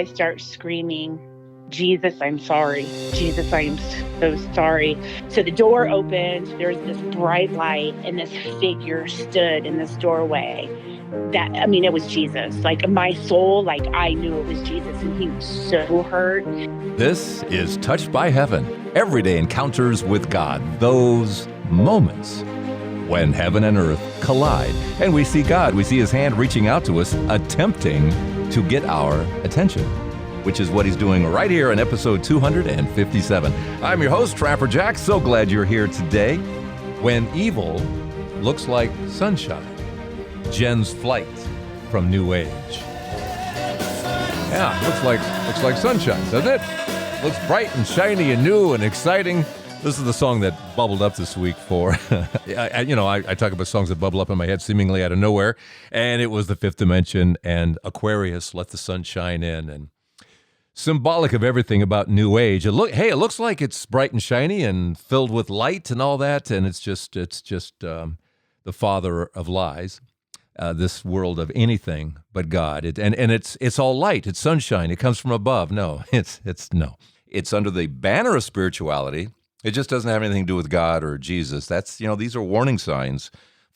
I start screaming, Jesus, I'm sorry. Jesus, I'm so sorry. So the door opened, there's this bright light, and this figure stood in this doorway. It was Jesus. Like my soul, like I knew it was Jesus, and he was so hurt. This is Touched by Heaven, everyday encounters with God, those moments when heaven and earth collide and we see God, we see his hand reaching out to us, attempting to get our attention, which is what he's doing right here in episode 257. I'm your host, Trapper Jack. So glad you're here today. When evil looks like sunshine, Jen's flight from New Age. Yeah, looks like sunshine, doesn't it? Looks bright and shiny and new and exciting. This is the song that bubbled up this week for, I talk about songs that bubble up in my head seemingly out of nowhere, and it was The Fifth Dimension and Aquarius, Let the Sun Shine In, and symbolic of everything about New Age. It looks like it's bright and shiny and filled with light and all that, and it's just the father of lies. This world of anything but God, it's all light. It's sunshine. It comes from above. No, it's under the banner of spirituality. It just doesn't have anything to do with God or Jesus. These are warning signs.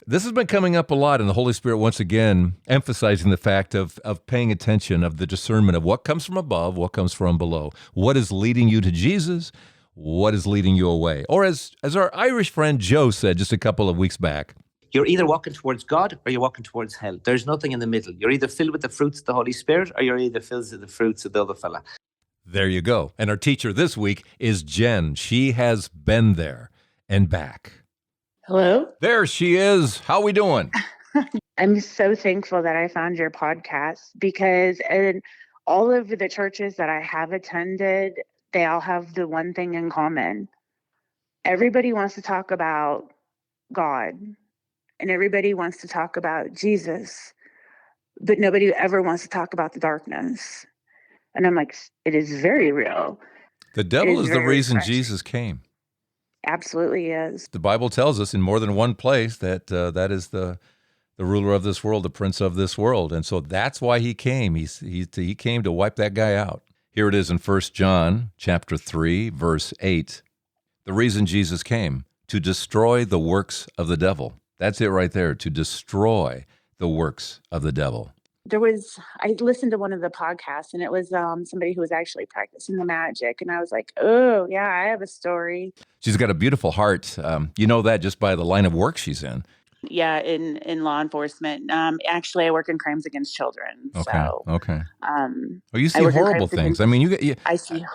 This has been coming up a lot, and the Holy Spirit once again emphasizing the fact of paying attention, of the discernment of what comes from above, what comes from below, what is leading you to Jesus, what is leading you away. Or as our Irish friend Joe said just a couple of weeks back, you're either walking towards God or you're walking towards hell. There's nothing in the middle. You're either filled with the fruits of the Holy Spirit or you're either filled with the fruits of the other fella. There you go. And our teacher this week is Jen. She has been there and back. Hello? There she is. How we doing? I'm so thankful that I found your podcast because in all of the churches that I have attended, they all have the one thing in common. Everybody wants to talk about God. And everybody wants to talk about Jesus, but nobody ever wants to talk about the darkness. And I'm like, it is very real. The devil is the reason Jesus came. Absolutely is. The Bible tells us in more than one place that that is the ruler of this world, the prince of this world. And so that's why he came. He came to wipe that guy out. Here it is in 1 John chapter 3, verse 8. The reason Jesus came, to destroy the works of the devil. That's it right there, to destroy the works of the devil. I listened to one of the podcasts, and it was somebody who was actually practicing the magic. And I was like, oh, yeah, I have a story. She's got a beautiful heart. You know that just by the line of work she's in. Yeah, in law enforcement. Actually, I work in crimes against children. Okay. Okay. You see horrible things. I mean, I see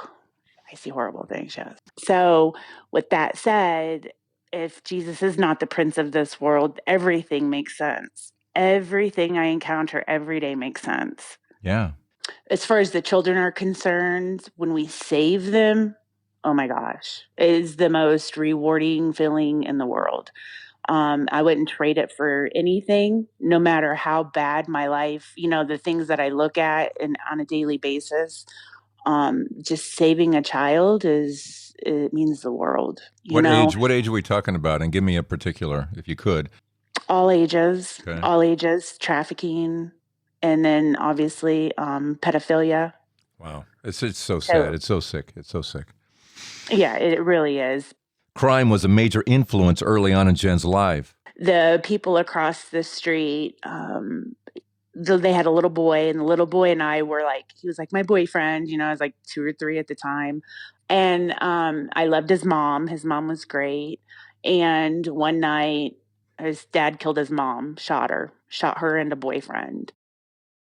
horrible things, yes. So with that said, if Jesus is not the prince of this world, everything makes sense. Everything I encounter every day makes sense. Yeah. As far as the children are concerned, when we save them, oh my gosh, it is the most rewarding feeling in the world. I wouldn't trade it for anything, no matter how bad my life, the things that I look at on a daily basis. Just saving a child it means the world. What age are we talking about? And give me a particular, if you could. All ages, okay. All ages, trafficking, and then obviously pedophilia. Wow. It's so sad. It's so sick. It's so sick. Yeah, it really is. Crime was a major influence early on in Jen's life. The people across the street, they had a little boy, and the little boy and I were like, he was like my boyfriend, I was like 2 or 3 at the time. And I loved his mom. His mom was great. And one night, his dad killed his mom, shot her and a boyfriend.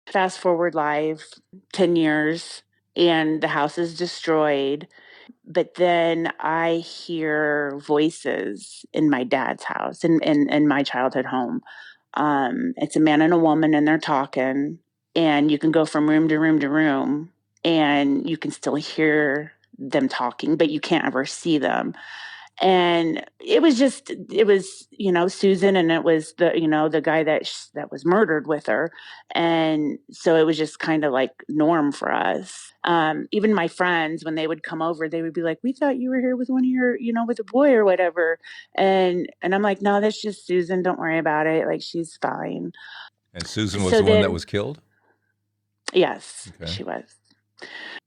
Fast forward life, 10 years, and the house is destroyed. But then I hear voices in my dad's house, in my childhood home. It's a man and a woman, and they're talking, and you can go from room to room to room, and you can still hear them talking, but you can't ever see them. And it was Susan, and it was the guy that was murdered with her. And so it was just kind of like norm for us. Even my friends, when they would come over, they would be like, we thought you were here with one of your, with a boy or whatever. And I'm like, no, that's just Susan. Don't worry about it. Like, she's fine. And Susan was the one that was killed? Yes, okay. She was.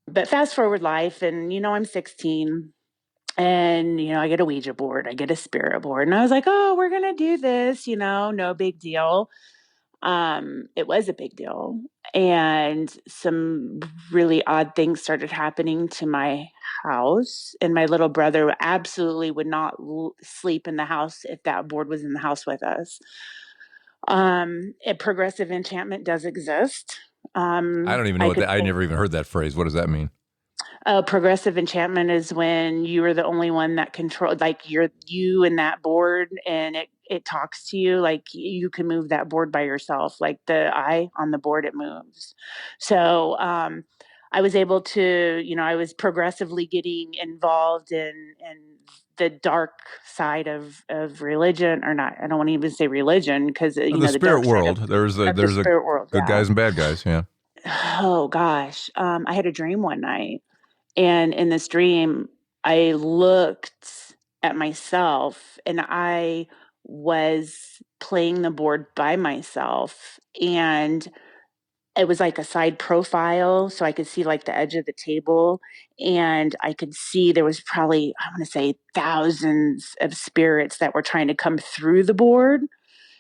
But fast forward life, and I'm 16, and I get a Ouija board, I get a spirit board, and I was like, oh, we're gonna do this, no big deal. It was a big deal, and some really odd things started happening to my house, and my little brother absolutely would not sleep in the house if that board was in the house with us. A progressive enchantment does exist. I don't even know I what could that. I never even heard that phrase. What does that mean? Progressive enchantment is when you are the only one that control, like you and that board, and it talks to you. Like you can move that board by yourself. Like the eye on the board, it moves. So I was able to, I was progressively getting involved in the dark side of religion, or not. I don't want to even say religion, because The the spirit dark side world. There's of the a spirit world. good Yeah. guys and bad guys. Yeah. Oh gosh, I had a dream one night, and in this dream, I looked at myself, and I was playing the board by myself. And it was like a side profile. So I could see like the edge of the table. And I could see there was probably, I want to say, thousands of spirits that were trying to come through the board.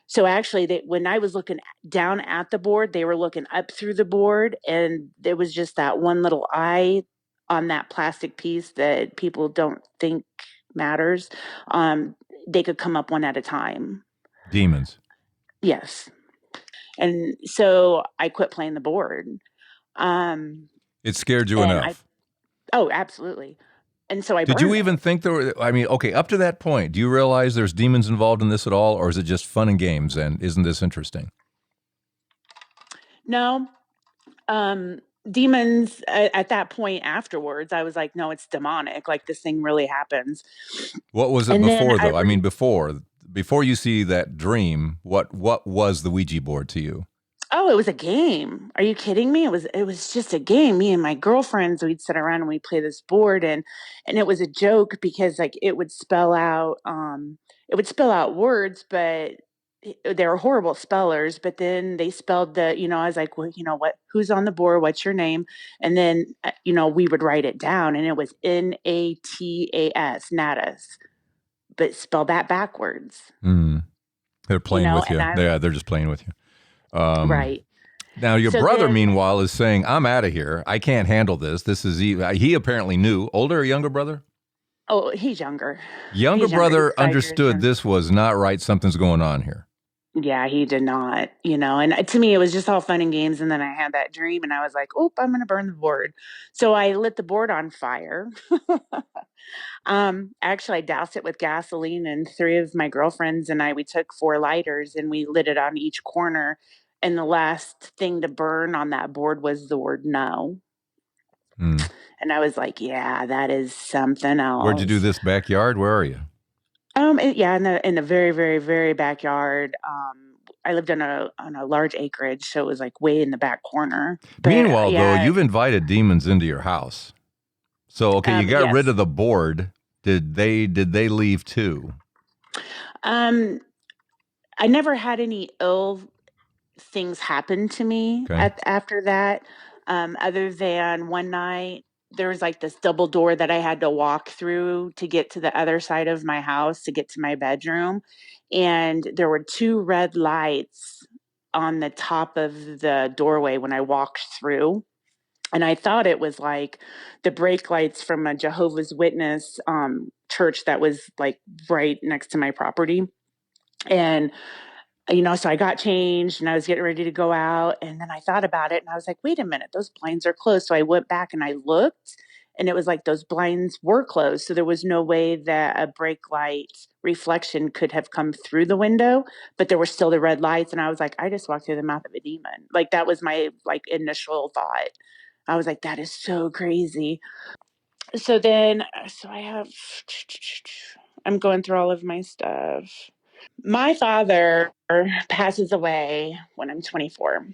So actually, when I was looking down at the board, they were looking up through the board, and there was just that one little eye on that plastic piece that people don't think matters. Um, they could come up one at a time. Demons. Yes. And so I quit playing the board. Um, It scared you and I, enough. oh, absolutely. And so I Did you burned even it. think there were? I mean, okay, up to that point, do you realize there's demons involved in this at all, or is it just fun and games? And isn't this interesting? No, demons at that point afterwards, I was like, no, it's demonic. Like this thing really happens. What was it And then before, though? I mean, before you see that dream, what was the Ouija board to you? oh, it was a game. Are you kidding me? It was just a game. Me and my girlfriends, we'd sit around and we'd play this board, and it was a joke because like it would spell out words, but they were horrible spellers. But then they spelled I was like, well, what, who's on the board? What's your name? And then we would write it down, and it was Natas, natas, but spell that backwards. Mm. They're playing with And you. I They're just playing with you. right. Now, your So brother, then, meanwhile, is saying, I'm out of here. I can't handle this. This is he apparently knew. Older or younger brother? oh, he's younger. Younger He's younger. brother He's 5 years understood younger. this was not right. Something's going on here. Yeah, he did not, and to me, it was just all fun and games. And then I had that dream, and I was like, oh, I'm going to burn the board. So I lit the board on fire. Actually, I doused it with gasoline, and three of my girlfriends and we took four lighters and we lit it on each corner. And the last thing to burn on that board was the word no. Hmm. And I was like, yeah, that is something Where'd you do else. this? Backyard? Where are you? Yeah, in the very, very, very backyard. I lived on a large acreage, so it was like way in the back corner. But Meanwhile, though, yeah, you've invited demons into your house. So, okay, you got rid yes. of the board. Did they leave too? Um, I never had any ill things happen to me Okay. after that. Other than one night, there was like this double door that I had to walk through to get to the other side of my house to get to my bedroom. And there were two red lights on the top of the doorway when I walked through. And I thought it was like the brake lights from a Jehovah's Witness church that was like right next to my property. And so I got changed and I was getting ready to go out. And then I thought about it and I was like, wait a minute, those blinds are closed. So I went back and I looked, and it was like those blinds were closed. So there was no way that a brake light reflection could have come through the window, but there were still the red lights. And I was like, I just walked through the mouth of a demon. Like that was my like initial thought. I was like, that is so crazy. So I have, I'm going through all of my stuff. My father passes away when I'm 24.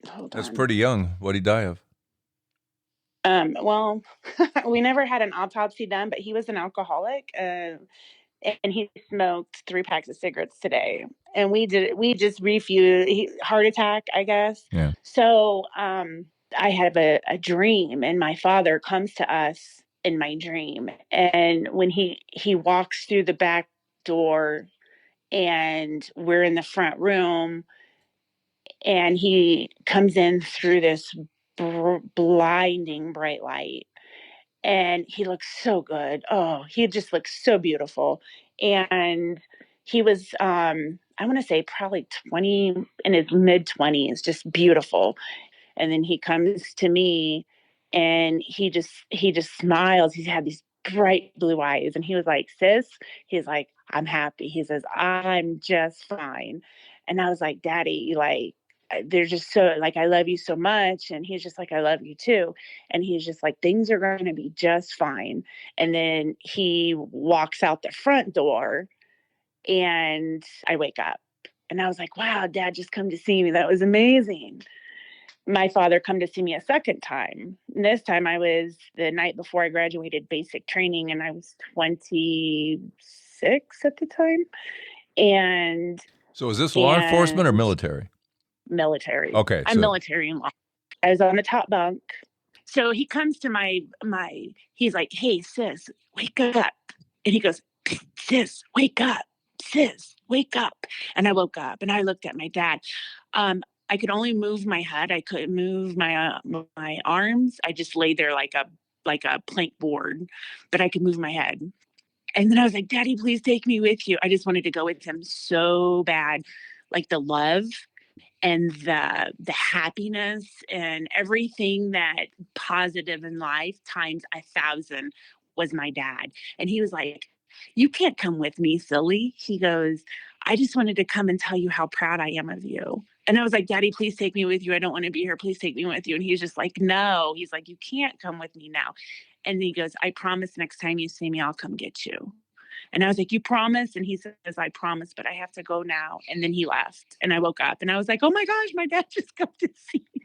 Hold That's on. pretty young. What'd he die of? Well, we never had an autopsy done, but he was an alcoholic, and he smoked 3 packs of cigarettes today. And we just refused. Heart attack, I guess. Yeah. So, I have a dream, and my father comes to us in my dream. And when he walks through the back door, and we're in the front room, and he comes in through this blinding bright light, and he looks so good. Oh, he just looks so beautiful. And he was I want to say probably 20, in his mid 20s, just beautiful. And then he comes to me, and he just smiles. He's had these bright blue eyes, and he was like, sis, he's like, I'm happy. He says, I'm just fine. And I was like, daddy, like, they're just so, like, I love you so much. And he's just like, I love you too. And he's just like, things are going to be just fine. And then he walks out the front door, and I wake up, and I was like, wow, dad just come to see me. That was amazing. My father come to see me a second time. And this time I was the night before I graduated basic training, and I was 26 at the time. And So is this law enforcement or and military? military. Okay, I'm so military in law. I was on the top bunk. So he comes to my he's like, "Hey sis, wake up." And he goes, "Sis, wake up. Sis, wake up." And I woke up, and I looked at my dad. I could only move my head. I couldn't move my arms. I just lay there like a plank board, but I could move my head. And then I was like, "Daddy, please take me with you." I just wanted to go with him so bad. Like the love and the happiness and everything that positive in life times 1,000 was my dad. And he was like, "You can't come with me, silly." He goes, "I just wanted to come and tell you how proud I am of you." And I was like, "Daddy, please take me with you. I don't want to be here. Please take me with you." And he's just like, "No." He's like, "You can't come with me now." And he goes, "I promise next time you see me, I'll come get you." And I was like, "You promise?" And he says, "I promise, but I have to go now." And then he left. And I woke up, and I was like, "Oh my gosh, my dad just come to see me."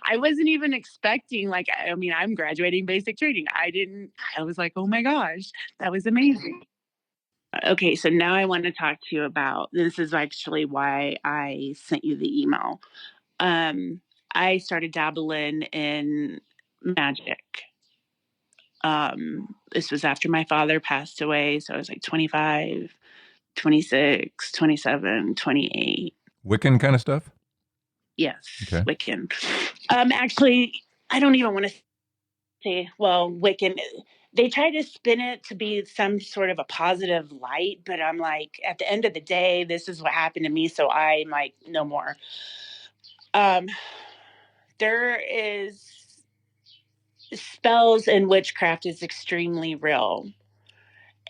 I wasn't even expecting, like, I mean, I'm graduating basic training. I was like, "Oh my gosh, that was amazing." Okay, so now I want to talk to you about, this is actually why I sent you the email. Um, I started dabbling in magic. This was after my father passed away. So I was like 25, 26, 27, 28. Wiccan kind of stuff? Yes, Okay. Wiccan. Actually, I don't even want to say, well, Wiccan. They try to spin it to be some sort of a positive light, but I'm like, at the end of the day, this is what happened to me. So I'm like, no more. Um, there is spells and witchcraft is extremely real.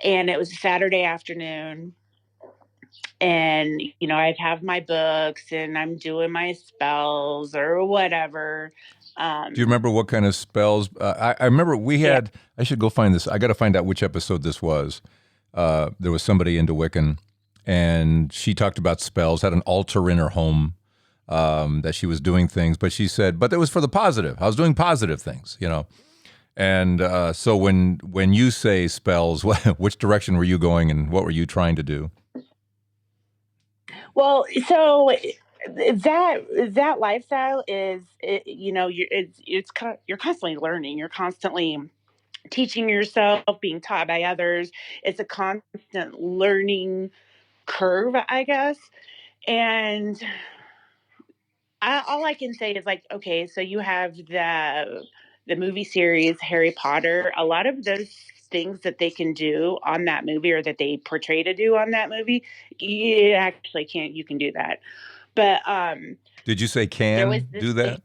And it was a Saturday afternoon, and I have my books, and I'm doing my spells or whatever. Do you remember what kind of spells? I remember we Yeah. had, I should go find this. I got to find out which episode this was. There was somebody into Wiccan, and she talked about spells, had an altar in her home that she was doing things, but she said, but it was for the positive. I was doing positive things. And so when you say spells, which direction were you going, and what were you trying to do? Well, so that lifestyle is, you're constantly learning. You're constantly teaching yourself, being taught by others. It's a constant learning curve, I guess. And all I can say is, like, okay, so you have the movie series Harry Potter. A lot of those things that they can do on that movie, or that they portray to do on that movie, you actually can't. You can do that, but Did you say there was can this do thing. that?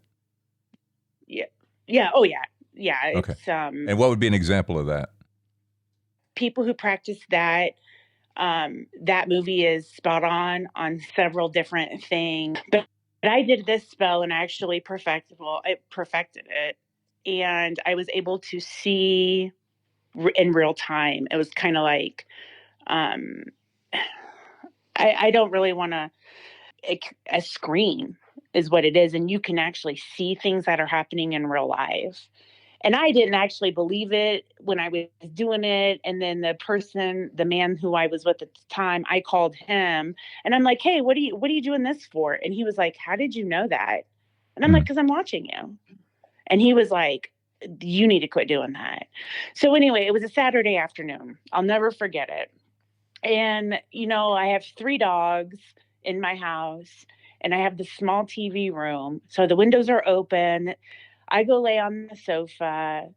Yeah, yeah, oh yeah, yeah. Okay. It's And what would be an example of that? people who practice that. That movie is spot on several different things. But I did this spell, and I actually I perfected it, and I was able to see in real time. It was kind of like, um, I don't really want to. A screen is what it is, and you can actually see things that are happening in real life. And I didn't actually believe it when I was doing it. And then the man who I was with at the time, I called him, and I'm like, "Hey, what are you doing this for?" And he was like, "How did you know that?" And I'm like, because I'm watching you. And he was like, you need to quit doing that. So anyway, it was a Saturday afternoon. I'll never forget it. And, I have 3 dogs in my house, and I have this small TV room. So the windows are open. I go lay on the sofa.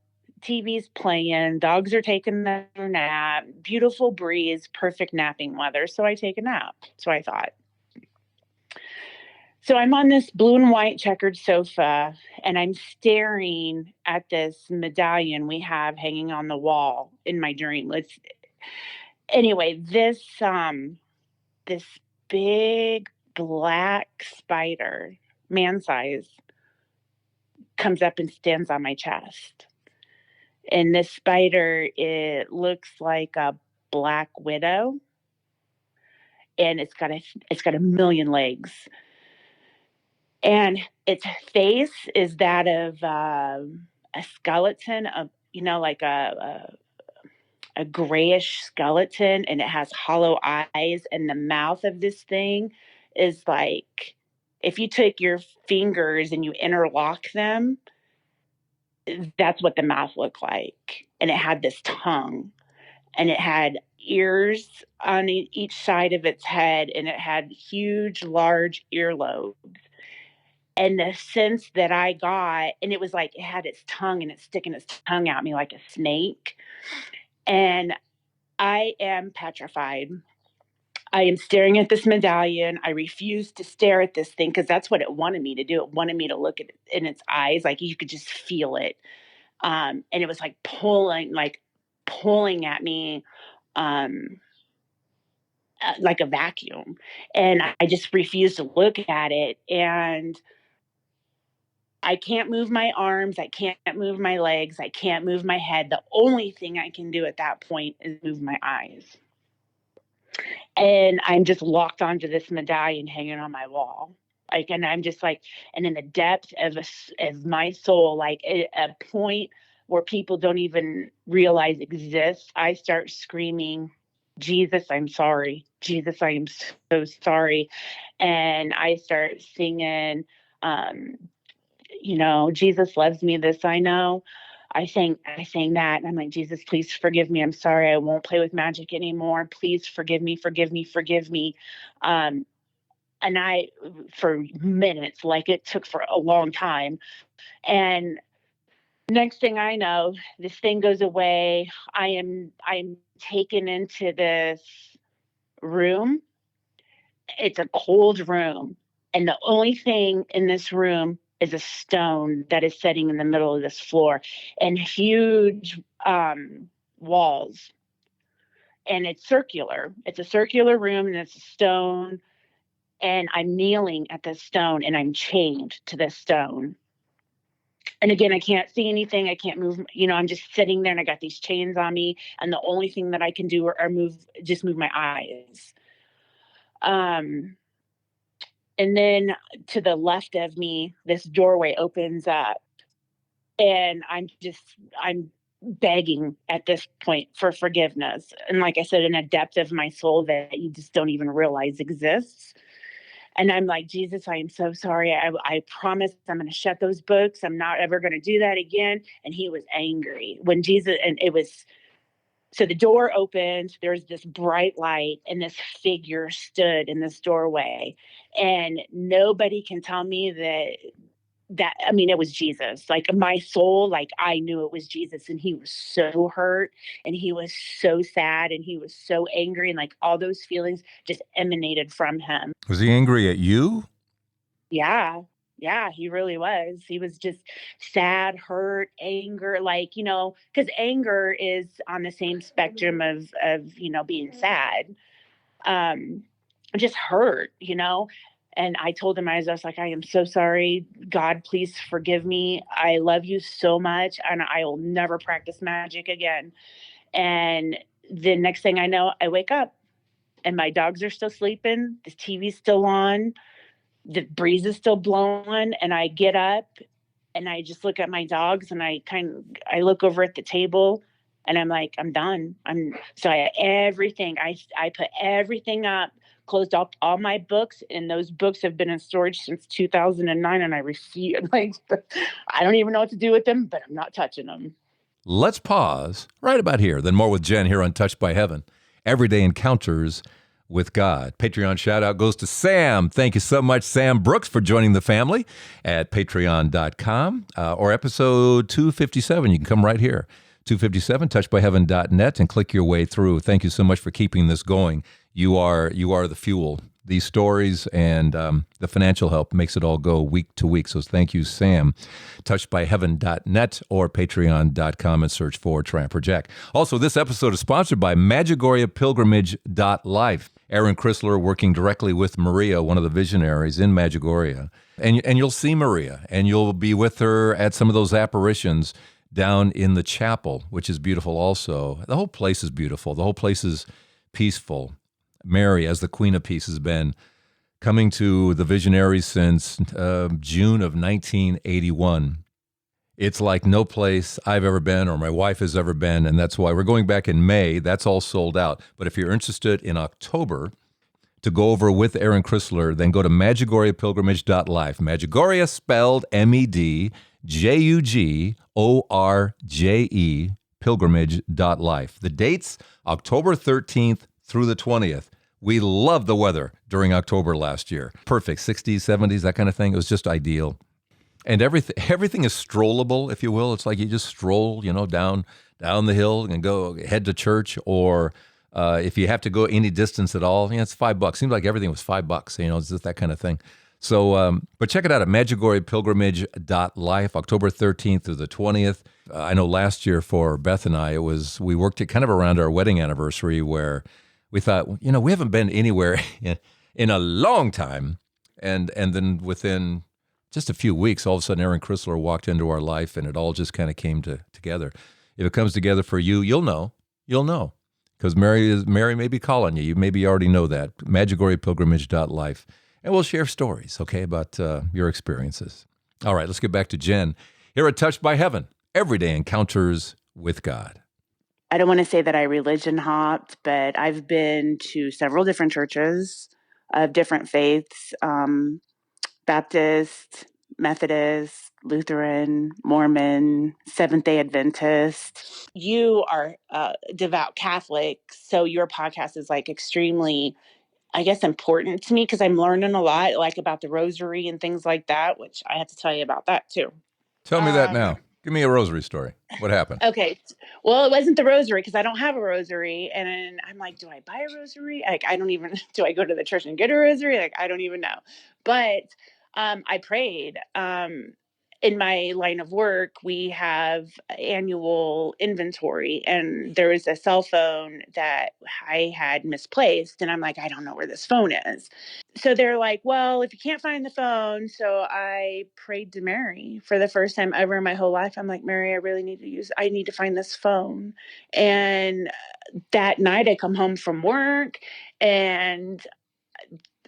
TV's playing. Dogs are taking their nap. Beautiful breeze, perfect napping weather. So I take a nap. So I thought. So I'm on this blue and white checkered sofa, and I'm staring at this medallion we have hanging on the wall in my dream. Anyway, this big black spider, man size, comes up and stands on my chest. And this spider, it looks like a black widow, and it's got a million legs. And its face is that of a skeleton of, like a grayish skeleton, and it has hollow eyes. And the mouth of this thing is like, if you took your fingers and you interlock them, that's what the mouth looked like. And it had this tongue, and it had ears on each side of its head, and it had huge, large earlobes. And the sense that I got, and it was like it had its tongue, and it's sticking its tongue at me like a snake. And I am petrified. I am staring at this medallion. I refuse to stare at this thing because that's what it wanted me to do. It wanted me to look at it in its eyes, like you could just feel it. And it was like pulling at me, um, like a vacuum. And I just refused to look at it. And I can't move my arms. I can't move my legs. I can't move my head. The only thing I can do at that point is move my eyes. And I'm just locked onto this medallion hanging on my wall. And I'm just like, and in the depth of my soul, like a point where people don't even realize exists, I start screaming, Jesus, I'm sorry. Jesus, I am so sorry. And I start singing, um, Jesus loves me, this I know. I sang that, and I'm like, Jesus, please forgive me. I'm sorry. I won't play with magic anymore. Please forgive me, forgive me, forgive me. Um, and for minutes, like it took for a long time. And next thing I know, this thing goes away. I'm taken into this room. It's a cold room. And the only thing in this room is a stone that is sitting in the middle of this floor, and huge walls. And it's circular. It's a circular room, and it's a stone. And I'm kneeling at this stone, and I'm chained to this stone. And again, I can't see anything. I can't move. I'm just sitting there, and I got these chains on me. And the only thing that I can do are just move my eyes. And then to the left of me, this doorway opens up, and I'm begging at this point for forgiveness. And like I said, in a depth of my soul that you just don't even realize exists. And I'm like, Jesus, I am so sorry. I promise I'm going to shut those books. I'm not ever going to do that again. And he was angry when Jesus, and it was, so the door opened, there's this bright light, and this figure stood in this doorway. And nobody can tell me I mean, it was Jesus. Like my soul, like I knew it was Jesus, and he was so hurt, and he was so sad, and he was so angry, and like all those feelings just emanated from him. Was he angry at you? Yeah. Yeah, he really was. He was just sad, hurt, anger, like, because anger is on the same spectrum of, being sad. Um, just hurt. And I told him, I was like, I am so sorry. God, please forgive me. I love you so much, and I will never practice magic again. And the next thing I know, I wake up, and my dogs are still sleeping. The TV's still on. The breeze is still blowing, and I get up, and I just look at my dogs, and I look over at the table, and I'm like, I'm done. I put everything up, closed all my books, and those books have been in storage since 2009, and I refuse, like, I don't even know what to do with them, but I'm not touching them. Let's pause right about here. Then more with Jen here on Touched by Heaven. Everyday encounters with God. Patreon shout out goes to Sam. Thank you so much, Sam Brooks, for joining the family at patreon.com or episode 257. You can come right here. 257, touchedbyheaven.net, and click your way through. Thank you so much for keeping this going. You are the fuel. These stories and the financial help makes it all go week to week. So thank you, Sam. Touchedbyheaven.net or patreon.com and search for Tramper Jack. Also, this episode is sponsored by MedjugorjePilgrimage.life. Aaron Chrysler working directly with Maria, one of the visionaries in Medjugorje. And you'll see Maria, and you'll be with her at some of those apparitions down in the chapel, which is beautiful also. The whole place is beautiful. The whole place is peaceful. Mary, as the Queen of Peace, has been coming to the visionaries since June of 1981. It's like no place I've ever been or my wife has ever been, and that's why we're going back in May. That's all sold out. But if you're interested in October to go over with Aaron Chrysler, then go to MedjugorjePilgrimage.life. Medjugorje spelled MEDJUGORJE, pilgrimage.life. The dates, October 13th through the 20th. We loved the weather during October last year. Perfect, 60s, 70s, that kind of thing. It was just ideal. And everything is strollable, if you will. It's like you just stroll, down the hill and head to church, or if you have to go any distance at all, it's $5. Seems like everything was $5. It's just that kind of thing. So, but check it out at MedjugorjePilgrimage.life, October 13th through the 20th. I know last year for Beth and I, we worked it kind of around our wedding anniversary, where we thought, we haven't been anywhere in a long time. And then within just a few weeks, all of a sudden, Aaron Chrysler walked into our life, and it all just kind of came together. If it comes together for you, you'll know. Because Mary may be calling you. You maybe already know that. MedjugorjePilgrimage.life. And we'll share stories, okay, about your experiences. All right, let's get back to Jen. Here at Touched by Heaven, everyday encounters with God. I don't want to say that I religion hopped, but I've been to several different churches of different faiths, Baptist, Methodist, Lutheran, Mormon, Seventh-day Adventist. You are devout Catholic, so your podcast is like extremely, I guess, important to me because I'm learning a lot, like about the rosary and things like that, which I have to tell you about that too. Tell me that now. Give me a rosary story. What happened? Okay. Well, it wasn't the rosary because I don't have a rosary. And I'm like, do I buy a rosary? Like, do I go to the church and get a rosary? Like, I don't even know. But I prayed. In my line of work, we have annual inventory, and there was a cell phone that I had misplaced. And I'm like, I don't know where this phone is. So they're like, well, if you can't find the phone. So I prayed to Mary for the first time ever in my whole life. I'm like, Mary, I need to find this phone. And that night I come home from work and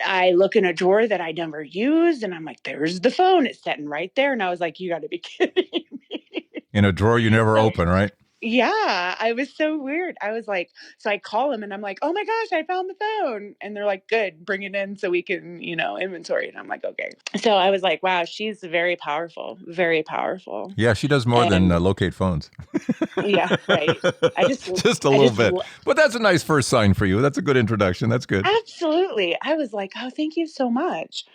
I look in a drawer that I never used, and I'm like, there's the phone. It's sitting right there. And I was like, you got to be kidding me. In a drawer you never open, right? Yeah, I was so weird. I was like, so I call him and I'm like, oh my gosh, I found the phone. And they're like, good, bring it in so we can, inventory. And I'm like, okay. So I was like, wow, she's very powerful, very powerful. Yeah, she does more than locate phones. Yeah, right. Just a little bit. But that's a nice first sign for you. That's a good introduction. That's good. Absolutely. I was like, oh, thank you so much.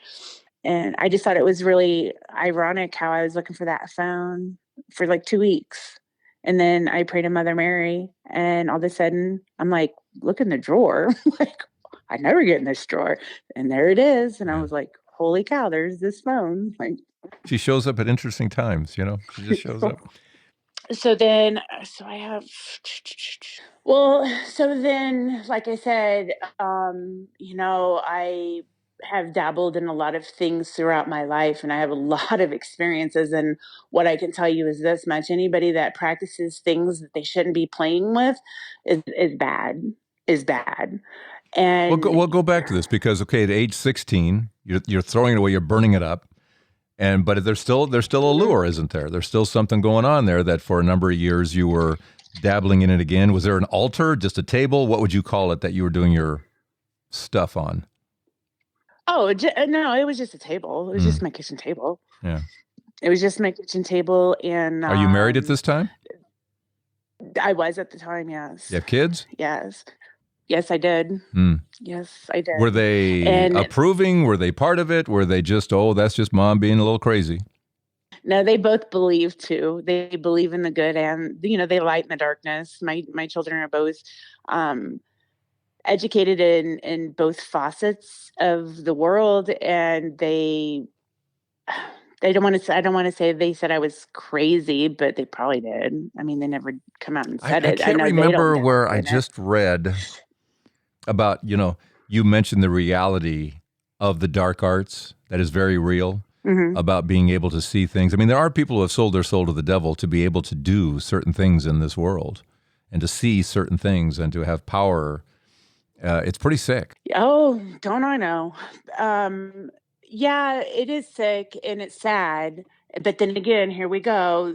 And I just thought it was really ironic how I was looking for that phone for like 2 weeks. And then I prayed to Mother Mary, and all of a sudden I'm like, look in the drawer. Like, I never get in this drawer. And there it is. And I was like, holy cow, there's this phone. Like, she shows up at interesting times, She just shows up. So then like I said, I have dabbled in a lot of things throughout my life, and I have a lot of experiences. And what I can tell you is this much: anybody that practices things that they shouldn't be playing with is bad. And we'll go back to this because, okay, at age 16, you're throwing it away, you're burning it up. But there's still a lure, isn't there? There's still something going on there that for a number of years you were dabbling in it again. Was there an altar, just a table? What would you call it that you were doing your stuff on? Oh, no, it was just a table. It was just Mm, my kitchen table. yeah. It was just my kitchen table, and Are you married at this time? I was at the time. You Yes, have kids? yes, yes, I did. Mm. Yes, I Were did. they And approving? Were they part of it? Were they just, oh, that's just mom being a little crazy? no, they both believe too. They believe in the good, and they light in the darkness. My children are both um, educated in both facets of the world, and they don't want to say, I don't want to say they said I was crazy, but they probably did. I mean, they never come out and said I it. I can't know they don't remember dabble where I in it. just read about, you mentioned the reality of the dark arts that is very real Hmm. about being able to see things. I mean, there are people who have sold their soul to the devil to be able to do certain things in this world and to see certain things and to have power. It's pretty sick. Oh, don't I know? Um, yeah, it is sick and it's sad. But then again, here we go,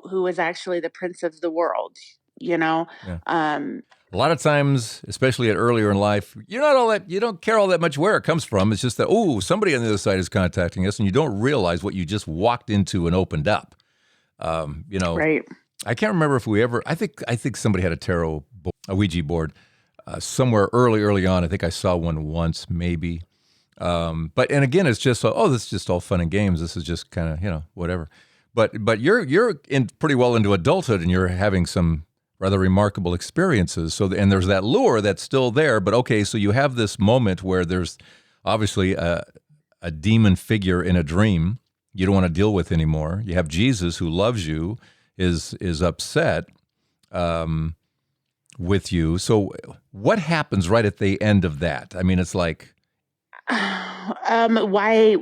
who was actually the prince of the world, you know? Yeah. Um, A lot of times, especially at earlier in life, you don't care all that much where it comes from. It's just that, oh, somebody on the other side is contacting us, and you don't realize what you just walked into and opened up. You know, right. I can't remember if we ever. I think somebody had a Ouija board, somewhere early on. I think I saw one once, maybe. But and again, it's just this is just all fun and games. This is just kind of whatever. But you're in pretty well into adulthood, and you're having some rather remarkable experiences. So and there's that lure that's still there. But okay, so you have this moment where there's obviously a demon figure in a dream you don't want to deal with anymore. You have Jesus who loves you, is upset with you. So what happens right at the end of that? I mean, it's like, Why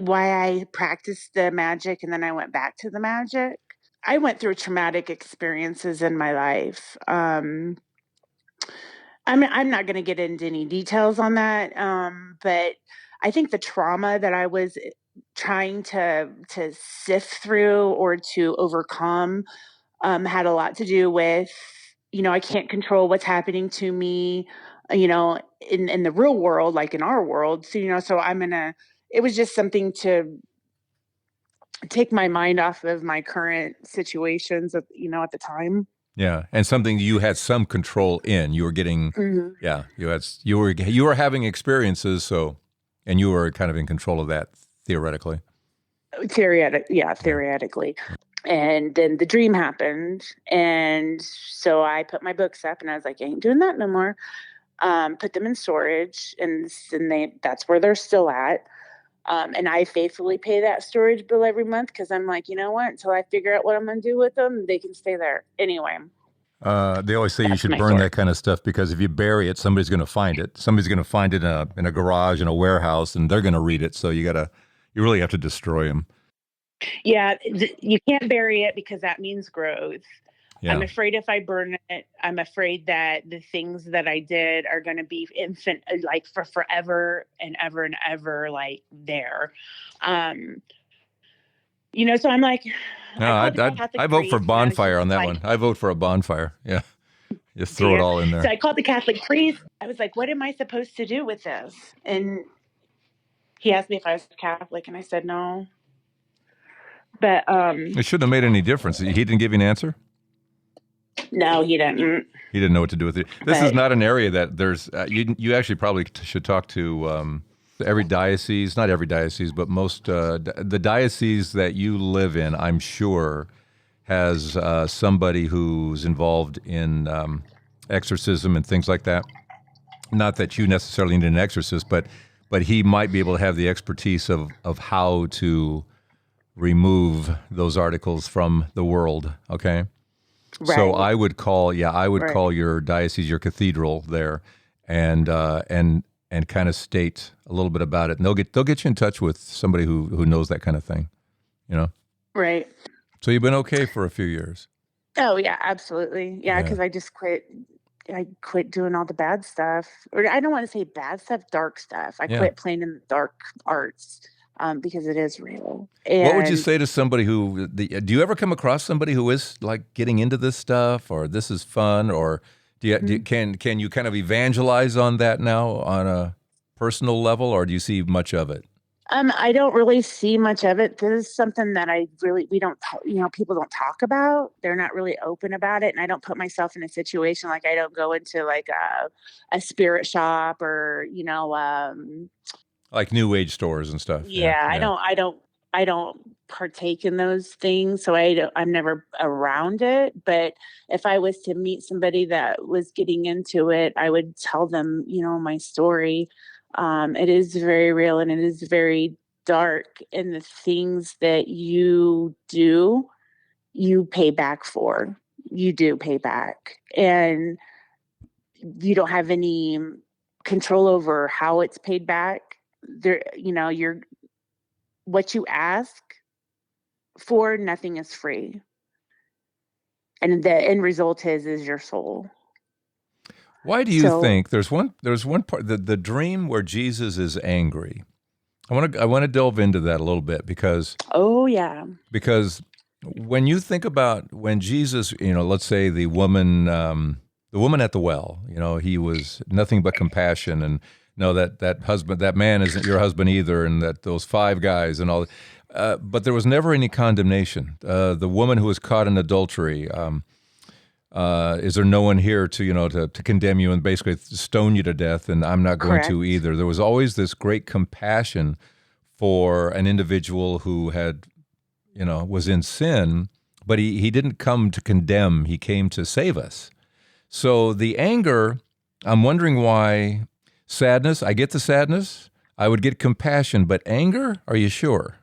I practiced the magic and then I went back to the magic. I went through traumatic experiences in my life. I'm not going to get into any details on that, but I think the trauma that I was trying to sift through or to overcome had a lot to do with, I can't control what's happening to me, in the real world, like in our world. So, so it was just something to take my mind off of my current situations, at the time. yeah, and something you had some control in. You were getting, Hmm. yeah, you were having experiences, so, and you were kind of in control of that theoretically. Yeah, Yeah. theoretically. And then the dream happened. And so I put my books up and I was like, I ain't doing that no more. Put them in storage and that's where they're still at. And I faithfully pay that storage bill every month because I'm like, you know what? Until I figure out what I'm going to do with them, they can stay there. Anyway, They always say you that's should my burn story. that kind of stuff because if you bury it, somebody's going to find it. Somebody's going to find it in a garage, in a warehouse, and they're going to read it. So you really have to destroy them. Yeah, you can't bury it because that means growth. I'm Yeah. afraid if I burn it, I'm afraid that the things that I did are going to be infant, like for forever and ever, like there. Um, so I'm like, No, I called the I Catholic vote for priest and I was bonfire on just that like, one. I vote for a bonfire. Yeah, just do throw it you? all in So there. I called the Catholic priest. I was like, what am I supposed to do with this? And he asked me if I was Catholic, and I said no. But It shouldn't have made any difference. He didn't give you an answer. no, he didn't. He didn't know what to do with it. This is But not an area that there's. You actually probably should talk to every diocese, not every diocese, but most the diocese that you live in. I'm sure has somebody who's involved in exorcism and things like that. Not that you necessarily need an exorcist, but he might be able to have the expertise of how to remove those articles from the world. Okay. So right, I would call right. your diocese, your cathedral there, and kind of state a little bit about it, and they'll get you in touch with somebody who knows that kind of thing, you know. Right. So you've been okay for a few years. Oh yeah, absolutely. Yeah, Yeah, because I just quit. I quit doing all the bad stuff, or I don't want to say bad stuff, dark stuff. I yeah. quit playing in the dark arts because it is real. What would you And say to somebody do you ever come across somebody who is like getting into this stuff, or this is fun, or can you kind of evangelize on that now on a? personal level, or do you see much of it? I don't really see much of it. This is something that we don't, people don't talk about. They're not really open about it. And I don't put myself in a situation like I don't go into like a spirit shop or, Like New Age stores and stuff. Yeah, yeah, yeah. I don't partake in those things. So I'm never around it. But if I was to meet somebody that was getting into it, I would tell them, my story. It is very real and it is very dark. And the things that you do, you pay back for. You do pay back. And you don't have any control over how it's paid back. You're what you ask for, nothing is free. And the end result is your soul. Why do you So, think there's one part, the dream where Jesus is angry? I want to delve into that a little bit oh yeah, because when you think about when Jesus, let's say the woman at the well, he was nothing but compassion, and no, that husband, that man isn't your husband either, and that those five guys and all, but there was never any condemnation. The woman who was caught in adultery. Is there no one here to condemn you and basically stone you to death? And I'm not going to correct. either. There was always this great compassion for an individual who had, was in sin, but he didn't come to condemn. He came to save us. So the anger, I'm wondering why sadness, I get the sadness, I would get compassion, but anger, are you sure?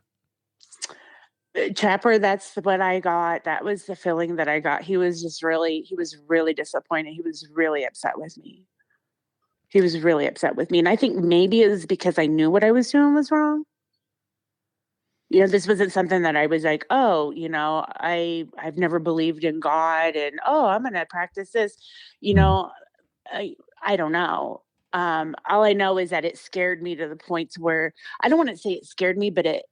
Trapper, that's what I got. That was the feeling that I got. He was really disappointed. He was really upset with me. He was really upset with me. And I think maybe it was because I knew what I was doing was wrong. This wasn't something that I was like, oh, I've never believed in God and oh, I'm gonna practice this. You Mhm. know, I don't know. All I know is that it scared me to the point to where I don't want to say it scared me, but it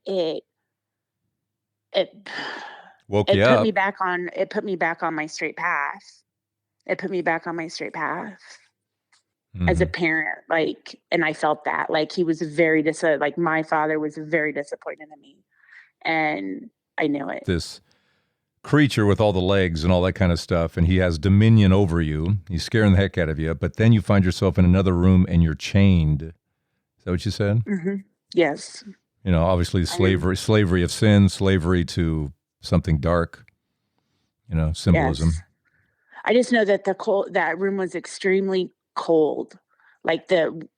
Woke you up. it put me back on my straight path. It put me back on my straight path as a Hmm. parent, and I felt that like he was like my father was very disappointed in me, and I knew it. This creature with all the legs and all that kind of stuff, and he has dominion over you. He's scaring the heck out of you, but then you find yourself in another room and you're chained. Is that what you said? Hmm. Yes, Obviously I am. slavery of sin, slavery to something dark, Yes, symbolism. I just know that that room was extremely cold. Like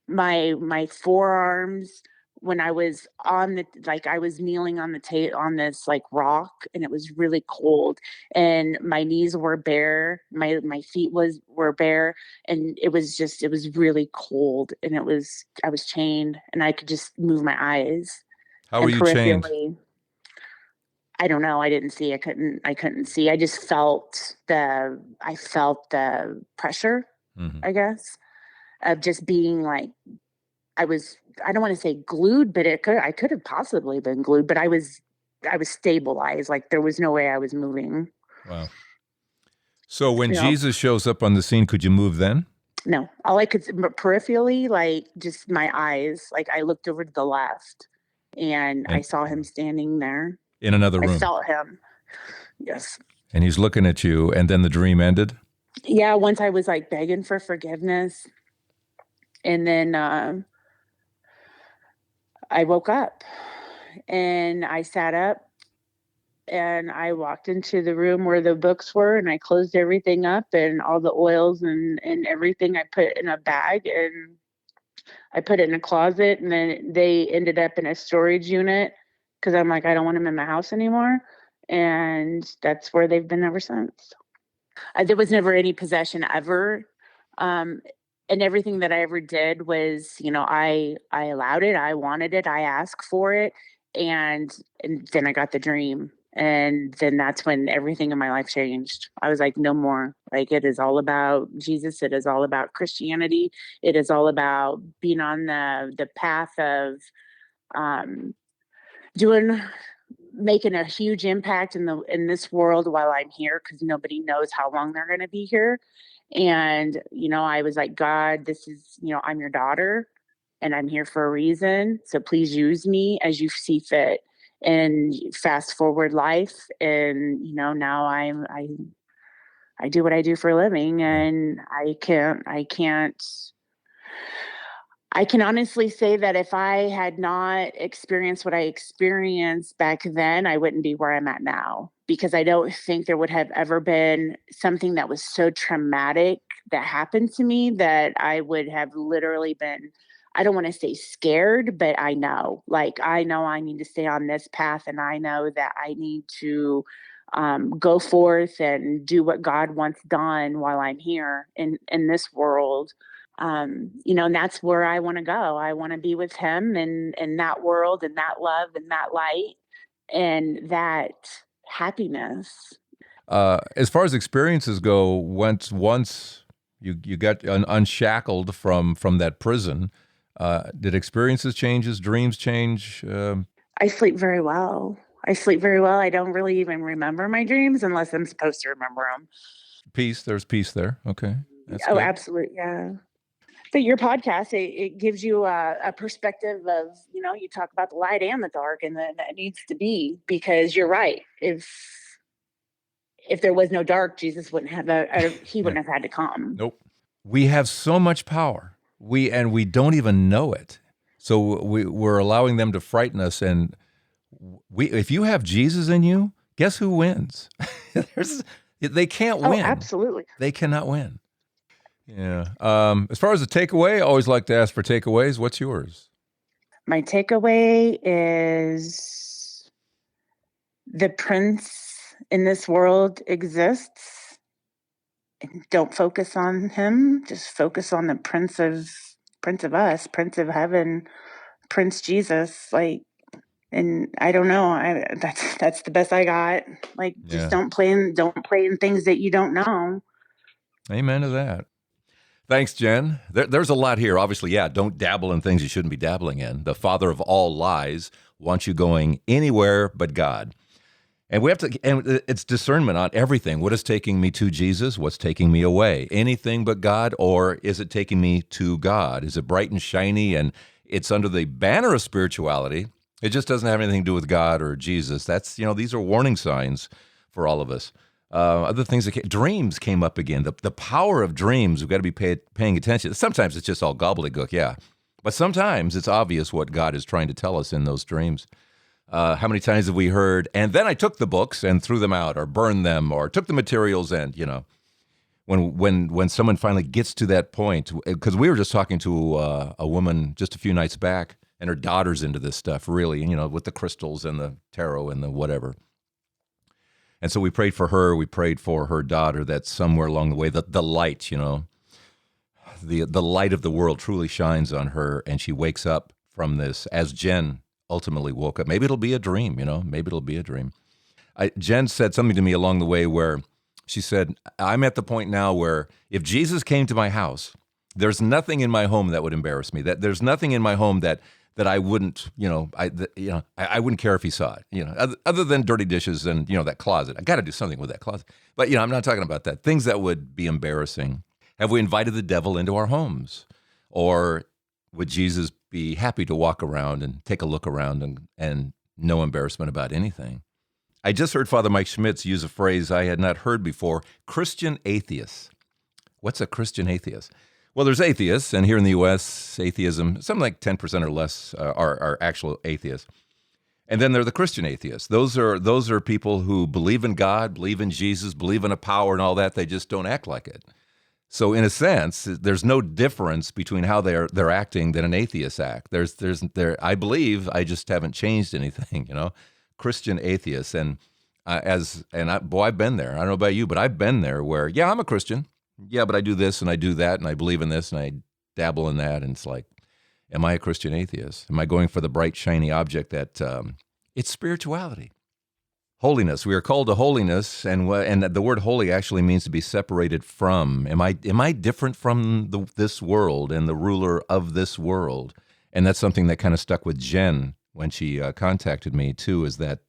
my forearms when I was I was kneeling on the on this like rock and it was really cold and my knees were bare, my feet were bare and it was really cold and I was chained and I could just move my eyes How were and you chained? peripherally I don't know. I didn't see. I couldn't see. I felt the pressure, Hmm. I guess, of just being like I was I don't want to say glued, but I could have possibly been glued, but I was stabilized. Like there was no way I was moving. Wow. So when You know, Jesus shows up on the scene, could you move then? no. All I could peripherally, like just my eyes, like I looked over to the left and I And saw him standing there. in another I room. felt him. Yes. And he's looking at you, and then the dream ended? Yeah, once I was like begging for forgiveness and then I woke up and I sat up and I walked into the room where the books were and I closed everything up and all the oils and everything I put in a bag and I put it in a closet and then they ended up in a storage unit because I'm like, I don't want them in my house anymore. And that's where they've been ever since. There was never any possession ever. Um, and everything that I ever did was, I allowed it, I wanted it, I asked for it, and then I got the dream. And then that's when everything in my life changed. I was like, no more. Like it is all about Jesus. It is all about Christianity. It is all about being on the path of um, doing making a huge impact in this world while I'm here because nobody knows how long they're going to be here. And I was like, God, this is I'm your daughter, and I'm here for a reason. So please use me as you see fit. And fast forward life, and now I do what I do for a living, Yeah. and I can honestly say that if I had not experienced what I experienced back then, I wouldn't be where I'm at now, because I don't think there would have ever been something that was so traumatic that happened to me that I would have literally been, I don't want to say scared, but I know I need to stay on this path, and I know that I need to go forth and do what God wants done while I'm here in this world. And that's where I want to go. I want to be with him in that world and that love and that light and that happiness. As far as experiences go, once you got unshackled from that prison, did experiences changes, dreams change? I sleep very well. I don't really even remember my dreams unless I'm supposed to remember them. Peace. There's peace there. Okay, that's Oh, good. absolutely. Yeah. But your podcast, it gives you a perspective of, you talk about the light and the dark, and then that needs to be, because you're right. If there was no dark, Jesus wouldn't have he Yeah. wouldn't have had to come. Nope. We have so much power. We don't even know it. So we're allowing them to frighten us. And if you have Jesus in you, guess who wins? They can't win. Oh, absolutely. They cannot win. Yeah. As far as the takeaway, I always like to ask for takeaways. What's yours? My takeaway is the prince in this world exists. And don't focus on him. Just focus on the prince of us, prince of heaven, Prince Jesus. And I don't know. That's the best I got. Just don't play in things that you don't know. Amen to that. Thanks, Jen. There's a lot here. Obviously, yeah, don't dabble in things you shouldn't be dabbling in. The father of all lies wants you going anywhere but God. And it's discernment on everything. What is taking me to Jesus? What's taking me away? Anything but God, or is it taking me to God? Is it bright and shiny and it's under the banner of spirituality? It just doesn't have anything to do with God or Jesus. These are warning signs for all of us. Other things dreams came up again. The power of dreams, we've got to be paying attention. Sometimes it's just all gobbledygook, yeah. But sometimes it's obvious what God is trying to tell us in those dreams. How many times have we heard, and then I took the books and threw them out or burned them or took the materials and, when someone finally gets to that point, because we were just talking to a woman just a few nights back, and her daughter's into this stuff really, with the crystals and the tarot and the whatever. And so we prayed for her. We prayed for her daughter that somewhere along the way, the light, the light of the world truly shines on her, and she wakes up from this as Jen ultimately woke up. Maybe it'll be a dream, maybe it'll be a dream. Jen said something to me along the way where she said, I'm at the point now where if Jesus came to my house, there's nothing in my home that would embarrass me. That there's nothing in my home that I wouldn't, I wouldn't care if he saw it, other than dirty dishes and, that closet. I got to do something with that closet. But, I'm not talking about that. Things that would be embarrassing. Have we invited the devil into our homes? Or would Jesus be happy to walk around and take a look around and no embarrassment about anything? I just heard Father Mike Schmitz use a phrase I had not heard before, Christian atheists. What's a Christian atheist? Well, there's atheists, and here in the U.S., atheism, something like 10% or less are actual atheists. And then there are the Christian atheists. Those are people who believe in God, believe in Jesus, believe in a power and all that. They just don't act like it. So in a sense, there's no difference between how they're acting than an atheist act. I believe I just haven't changed anything, Christian atheists. And I've been there. I don't know about you, but I've been there where, yeah, I'm a Christian. Yeah, but I do this and I do that and I believe in this and I dabble in that. And it's like, am I a Christian atheist? Am I going for the bright, shiny object that it's spirituality? Holiness. We are called to holiness, and the word holy actually means to be separated from. Am I different from this world and the ruler of this world? And that's something that kind of stuck with Jen when she contacted me too, is that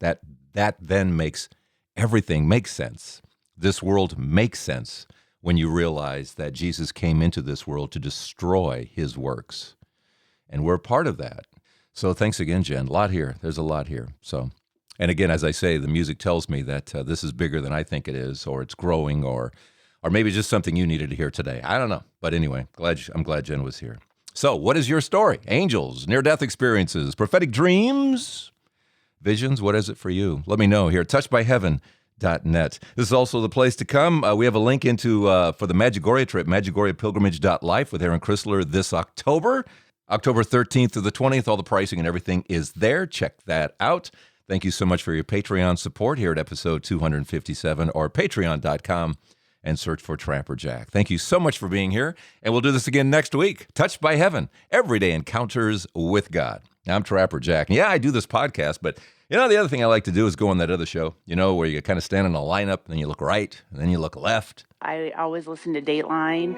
then makes everything make sense. This world makes sense when you realize that Jesus came into this world to destroy his works. and we're part of that. So thanks again, Jen. A lot here. There's a lot here. So, and again, as I say, the music tells me that this is bigger than I think it is, or it's growing, or maybe just something you needed to hear today. I don't know. But anyway, I'm glad Jen was here. So what is your story? Angels, near-death experiences, prophetic dreams, visions. What is it for you? Let me know here at touchedbyheaven.net. This is also the place to come. We have a link into for the Medjugorje trip, medjugorjepilgrimage.life with Aaron Chrysler this October 13th through the 20th. All the pricing and everything is there. Check that out. Thank you so much for your Patreon support here at episode 257 or patreon.com and search for Trapper Jack. Thank you so much for being here, and we'll do this again next week. Touched by Heaven, everyday encounters with God. I'm Trapper Jack. Yeah, I do this podcast, but the other thing I like to do is go on that other show, where you kind of stand in a lineup, and then you look right, and then you look left. I always listen to Dateline.